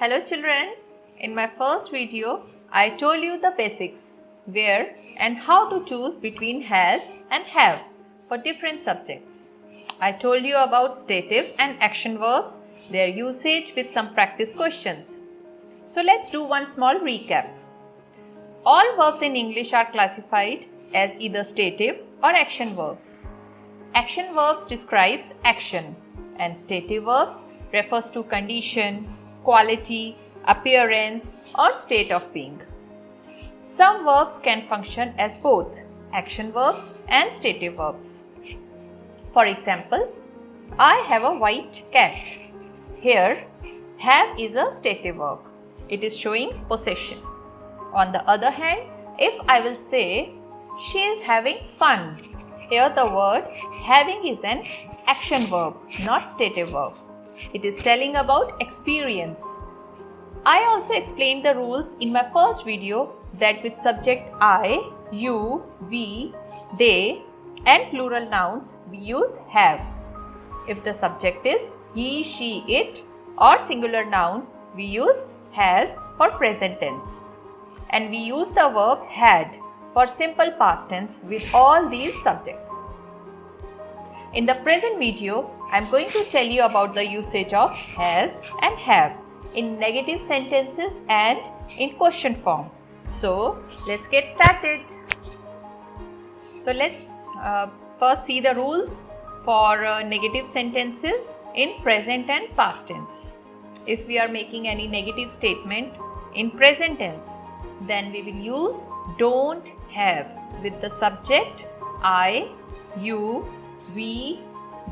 Hello children, in my first video, I told you the basics, where and how to choose between has and have for different subjects. I told you about stative and action verbs, their usage with some practice questions. So let's do one small recap. All verbs in English are classified as either stative or action verbs. Action verbs describes action and stative verbs refers to condition, quality, appearance or state of being. Some verbs can function as both action verbs and stative verbs. For example, I have a white cat. Here, have is a stative verb. It is showing possession. On the other hand, if I will say, she is having fun. Here the word having is an action verb, not stative verb. It is telling about experience. I also explained the rules in my first video that with subject I, you, we, they and plural nouns we use have. If the subject is he, she, it or singular noun we use has for present tense. And we use the verb had for simple past tense with all these subjects. In the present video, I am going to tell you about the usage of has and have in negative sentences and in question form. So, let's get started. So, let's first see the rules for negative sentences in present and past tense. If we are making any negative statement in present tense, then we will use don't have with the subject I, you, we,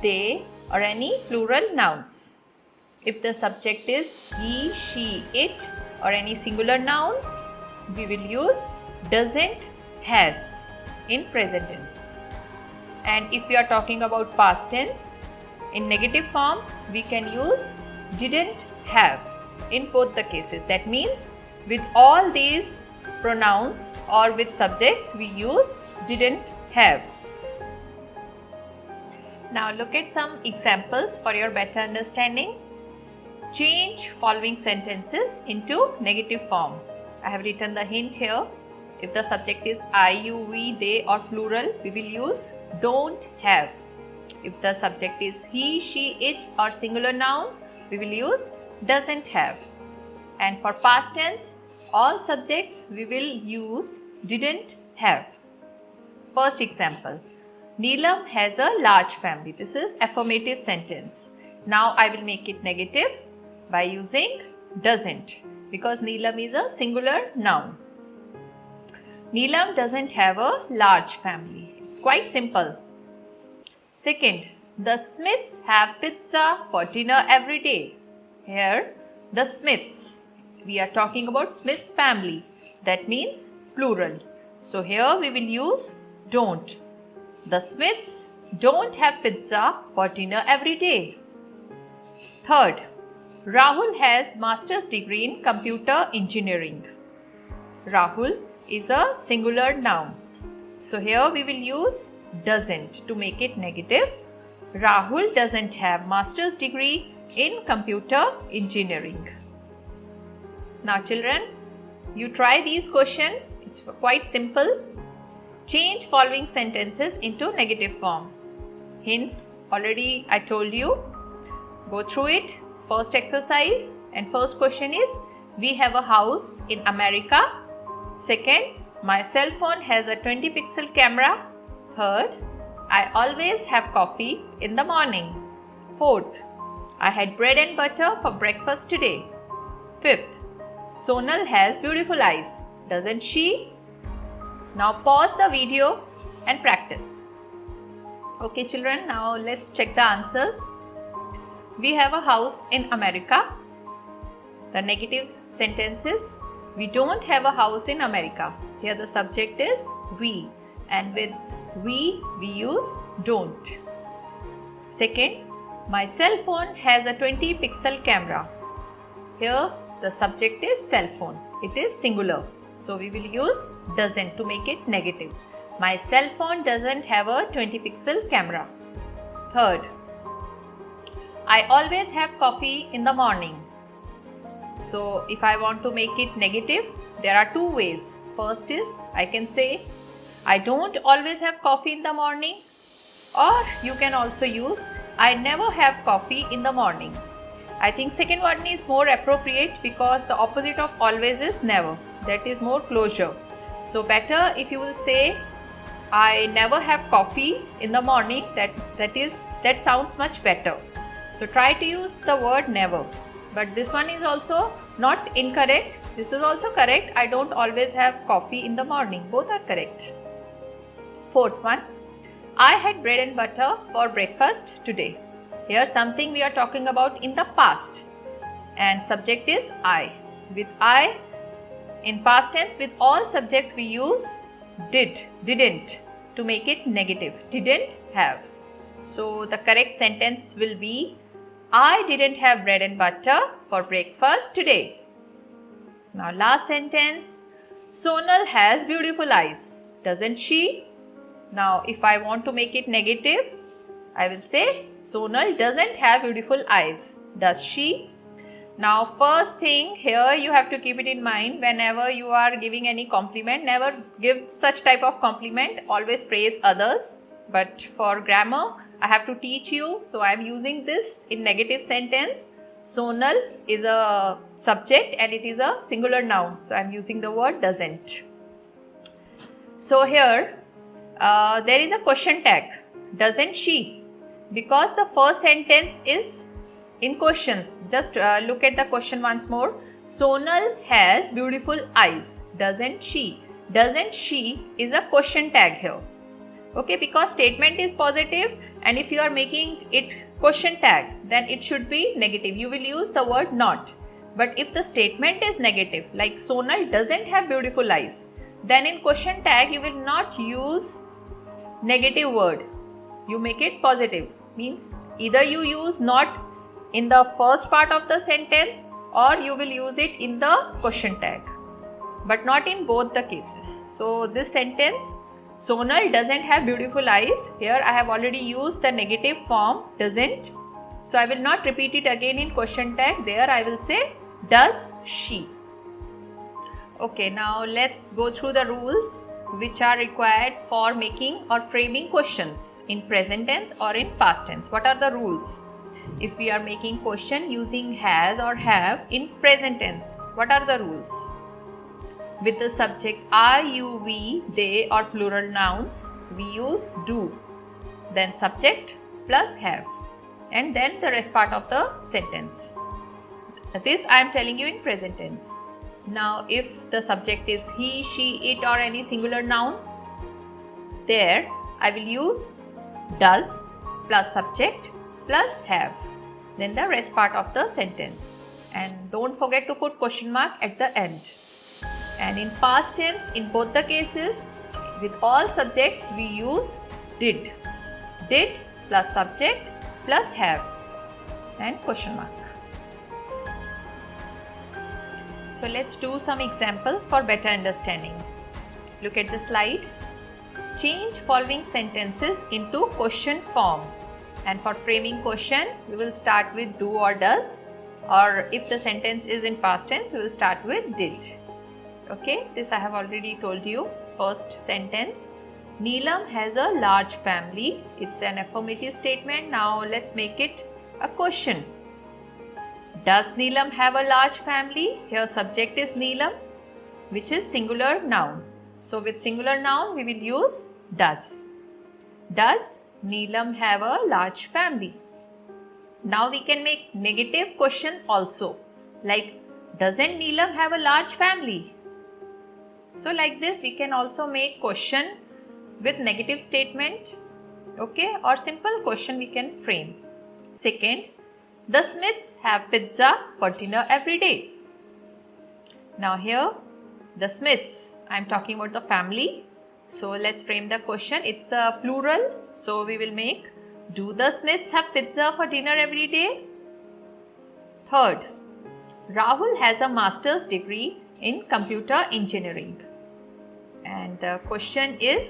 they or any plural nouns. If the subject is he, she, it or any singular noun, we will use doesn't, has in present tense. And if we are talking about past tense, in negative form, we can use didn't have in both the cases. That means with all these pronouns or with subjects, we use didn't have. Now look at some examples for your better understanding. Change following sentences into negative form. I have written the hint here. If the subject is I, you, we, they or plural, we will use don't have. If the subject is he, she, it or singular noun, we will use doesn't have. And for past tense, all subjects we will use didn't have. First example, Neelam has a large family. This is affirmative sentence. Now I will make it negative by using doesn't because Neelam is a singular noun. Neelam doesn't have a large family. It's quite simple. Second, the Smiths have pizza for dinner every day. Here, the Smiths. We are talking about Smith's family. That means plural. So here we will use don't. The Smiths don't have pizza for dinner every day. Third, Rahul has master's degree in computer engineering. Rahul is a singular noun. So here we will use doesn't to make it negative. Rahul doesn't have master's degree in computer engineering. Now children, you try these questions. It's quite simple. Change following sentences into negative form. Hints already I told you. Go through it. First exercise and first question is, we have a house in America. Second, my cell phone has a 20 pixel camera. Third, I always have coffee in the morning. Fourth, I had bread and butter for breakfast today. Fifth, Sonal has beautiful eyes, doesn't she? Now pause the video and practice. Okay children, now let's check the answers. We have a house in America. The negative sentence is, we don't have a house in America. Here the subject is we and with we use don't. Second, my cell phone has a 20 pixel camera. Here the subject is cell phone. It is singular. So we will use doesn't to make it negative. My cell phone doesn't have a 20 pixel camera. Third, I always have coffee in the morning. So if I want to make it negative, there are two ways. First is I can say I don't always have coffee in the morning, or you can also use I never have coffee in the morning. I think second one is more appropriate because the opposite of always is never. That is more closure. So better if you will say I never have coffee in the morning. That sounds much better. So try to use the word never. But this one is also not incorrect. This is also correct. I don't always have coffee in the morning. Both are correct. Fourth one, I had bread and butter for breakfast today. Here something we are talking about in the past, and subject is I. With I, in past tense, with all subjects we use did, didn't to make it negative. Didn't have. So the correct sentence will be I didn't have bread and butter for breakfast today. Now last sentence, Sonal has beautiful eyes, doesn't she? Now if I want to make it negative, I will say Sonal doesn't have beautiful eyes, does she? Now first thing here, you have to keep it in mind whenever you are giving any compliment. Never give such type of compliment, always praise others. But for grammar, I have to teach you, so I am using this in negative sentence. Sonal is a subject and it is a singular noun, so I am using the word doesn't. So here there is a question tag, doesn't she? Because the first sentence is in questions. Just look at the question once more. Sonal has beautiful eyes, doesn't she? Doesn't she is a question tag here. Okay, because statement is positive, and if you are making it question tag, then it should be negative. You will use the word not. But if the statement is negative, like Sonal doesn't have beautiful eyes, then in question tag you will not use negative word. You make it positive. Means either you use not in the first part of the sentence, or you will use it in the question tag, but not in both the cases. So this sentence, Sonal doesn't have beautiful eyes, here I have already used the negative form doesn't, so I will not repeat it again in question tag. There I will say does she. Okay, now let's go through the rules which are required for making or framing questions in present tense or in past tense. What are the rules? If we are making question using has or have in present tense, what are the rules? With the subject I, you, we, they or plural nouns, we use do, then subject plus have, and then the rest part of the sentence. This I am telling you in present tense. Now if the subject is he, she, it or any singular nouns, there I will use does plus subject plus have, then the rest part of the sentence, and don't forget to put question mark at the end. And in past tense, in both the cases, with all subjects we use did. Did plus subject plus have and question mark. So let's do some examples for better understanding. Look at the slide. Change following sentences into question form. And for framing question, we will start with do or does, or if the sentence is in past tense, we will start with did. Okay, this I have already told you. First sentence, Neelam has a large family. It's an affirmative statement. Now let's make it a question. Does Neelam have a large family? Here subject is Neelam, which is singular noun. So with singular noun we will use does. Does Neelam have a large family? Now we can make negative question also, like doesn't Neelam have a large family? So like this we can also make question with negative statement, okay, or simple question we can frame. Second, the Smiths have pizza for dinner every day. Now here the Smiths, I am talking about the family, so let's frame the question. It's a plural, so we will make do the Smiths have pizza for dinner every day? Third, Rahul has a master's degree in computer engineering. And the question is,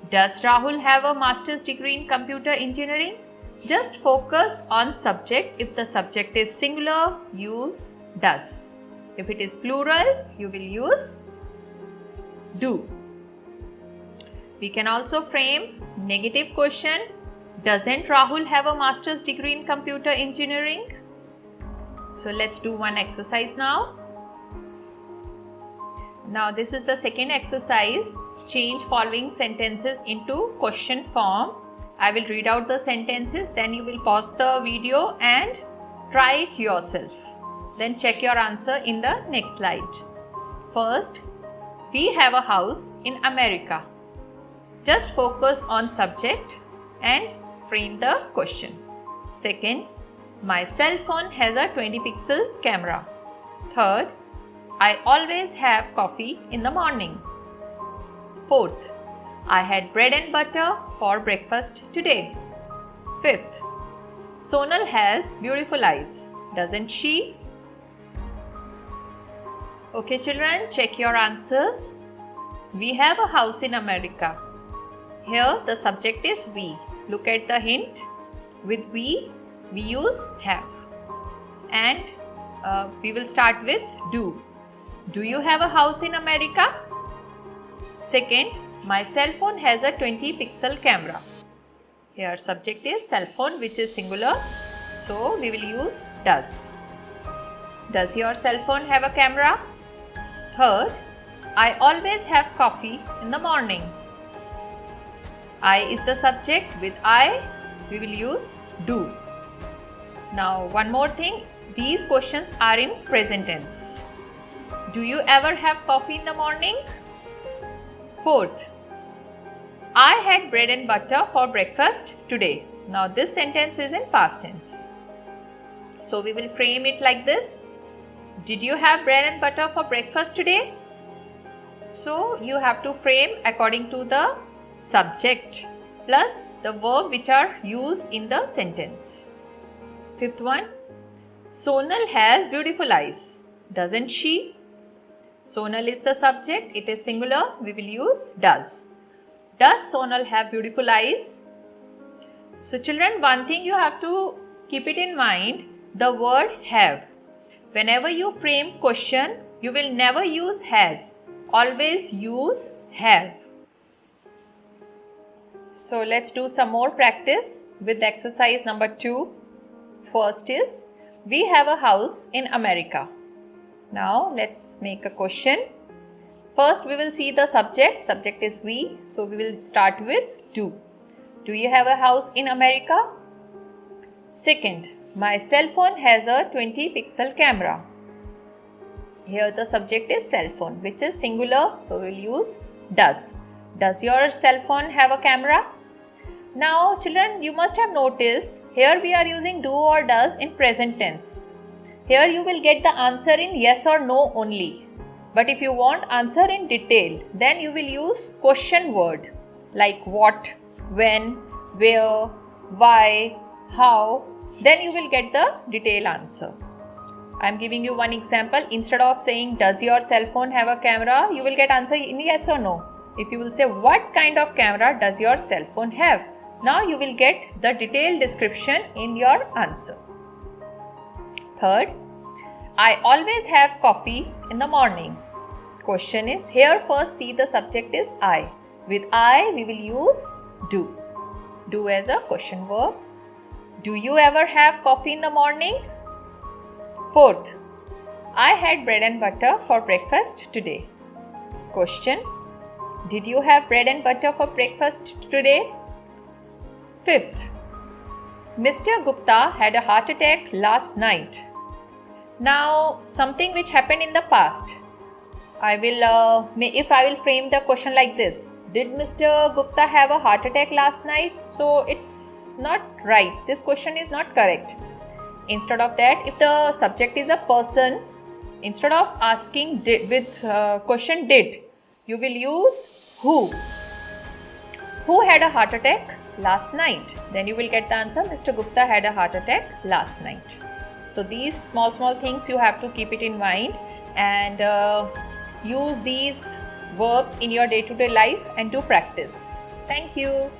does Rahul have a master's degree in computer engineering? Just focus on subject. If the subject is singular, use does. If it is plural, you will use do. We can also frame negative question. Doesn't Rahul have a master's degree in computer engineering? So let's do one exercise now. Now this is the second exercise. Change following sentences into question form. I will read out the sentences, then you will pause the video and try it yourself. Then check your answer in the next slide. First, we have a house in America. Just focus on subject and frame the question. Second, my cell phone has a 20 pixel camera. Third, I always have coffee in the morning. Fourth, I had bread and butter for breakfast today. Fifth, Sonal has beautiful eyes, doesn't she? Okay children, check your answers. We have a house in America. Here the subject is we. Look at the hint. With we use have. And we will start with do. Do you have a house in America? Second, my cell phone has a 20 pixel camera. Here subject is cell phone, which is singular. So we will use does. Does your cell phone have a camera? Third, I always have coffee in the morning. I is the subject. With I, we will use do. Now one more thing. These questions are in present tense. Do you ever have coffee in the morning? Fourth, I had bread and butter for breakfast today. Now this sentence is in past tense. So we will frame it like this. Did you have bread and butter for breakfast today? So you have to frame according to the subject plus the verb which are used in the sentence. Fifth one, Sonal has beautiful eyes, doesn't she? Sonal is the subject, it is singular, we will use does. Does Sonal have beautiful eyes? So children, one thing you have to keep it in mind, the word have. Whenever you frame question, you will never use has, always use have. So let's do some more practice with exercise number 2. First is, we have a house in America. Now let's make a question. First we will see the subject. Subject is we. So we will start with do. Do you have a house in America? Second, my cell phone has a 20 pixel camera. Here the subject is cell phone, which is singular. So we will use does. Does your cell phone have a camera? Now children, you must have noticed here we are using do or does in present tense. Here you will get the answer in yes or no only. But if you want answer in detail, then you will use question word like what, when, where, why, how. Then you will get the detailed answer. I am giving you one example. Instead of saying does your cell phone have a camera, you will get answer in yes or no. If you will say what kind of camera does your cell phone have, now you will get the detailed description in your answer. Third, I always have coffee in the morning. Question is, here first see the subject is I. With I we will use do. Do as a question verb. Do you ever have coffee in the morning? Fourth, I had bread and butter for breakfast today. Question, did you have bread and butter for breakfast today? Fifth, Mr. Gupta had a heart attack last night. Now, something which happened in the past. If I will frame the question like this. Did Mr. Gupta have a heart attack last night? So, it's not right. This question is not correct. Instead of that, if the subject is a person, instead of asking did, with question did, you will use who. Who had a heart attack last night? Then you will get the answer, Mr. Gupta had a heart attack last night. So these small things you have to keep it in mind and use these verbs in your day-to-day life and do practice. Thank you.